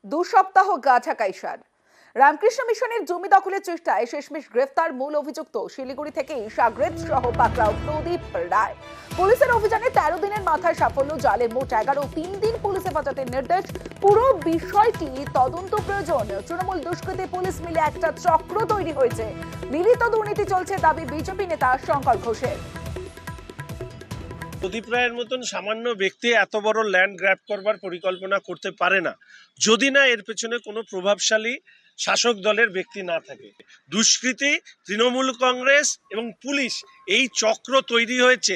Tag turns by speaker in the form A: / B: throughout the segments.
A: সপ্তাহ গা ঢাকাই সার। রামকৃষ্ণ মিশনের জমি দখলের চেষ্টায় শেষমেশ গ্রেফতার মূল অভিযুক্ত শিলিগুড়ি থেকে সাগরেদ সহ পাকড়াও প্রদীপ রায়। পুলিশের অভিযানে 13 দিনের মাথায় সাফল্য। জালে মোট 11, 3 দিন পুলিশে হেফাজতের নির্দেশ। পুরো বিষয়টি তদন্ত প্রয়োজন। তৃণমূল দুষ্কৃতী পুলিশ মিলে একটা চক্র তৈরি হয়েছে। মিলিত দুর্নীতি চলছে দাবি বিজেপি নেতা শঙ্কর ঘোষের।
B: প্রদীপ রায়ের মতন সামান্য ব্যক্তি এত বড় ল্যান্ড গ্র্যাব করবার পরিকল্পনা করতে পারে না, যদি না এর পেছনে কোনো প্রভাবশালী শাসক দলের ব্যক্তি না থাকে। দুষ্কৃতী, তৃণমূল কংগ্রেস এবং পুলিশ এই চক্র তৈরি হয়েছে।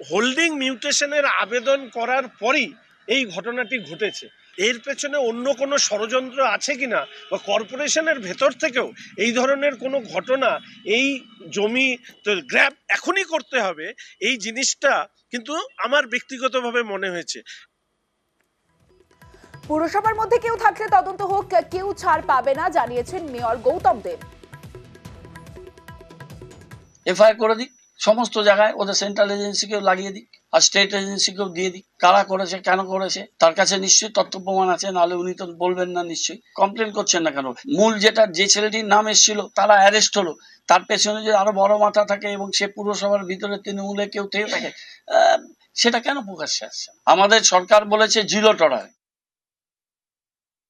B: হোল্ডিং মিউটেশনের আবেদন করার পরই এই ঘটনাটি ঘটেছে। এর পেছনে অন্য কোনো ষড়যন্ত্র আছে কিনা বা কর্পোরেশনের ভেতর থেকেও এই ধরনের কোনো ঘটনা, এই জমি গ্র্যাব এখনই করতে হবে, এই জিনিসটা কিন্তু আমার ব্যক্তিগতভাবে মনে হয়েছে।
A: পুরসভার মধ্যে কেউ থাকলে তদন্ত হোক, কেউ ছাড় পাবে না, জানিয়েছেন মেয়র গৌতম দেব।
C: এফআইআর করে দিক সমস্ত জায়গায়, ওদের সেন্ট্রাল এজেন্সিকেও লাগিয়ে দিক আর স্টেট এজেন্সিকেও দিয়ে দিক। কারা করেছে, কেন করেছে, তার কাছে নিশ্চয়ই তথ্য প্রমাণ আছে, নাহলে উনি তো বলবেন না। নিশ্চয়ই কমপ্লেন করছেন না কেন? মূল যে ছেলেটির নাম এসেছিল তারা অ্যারেস্ট হলো, তার পেছনে যে আরো বড় মাথা থাকে এবং সে পুরসভার ভিতরে তৃণমূলে কেউ থেকে থাকে, সেটা কেন প্রকাশ্যে আসছে? আমাদের সরকার বলেছে 0 টলারেন্স।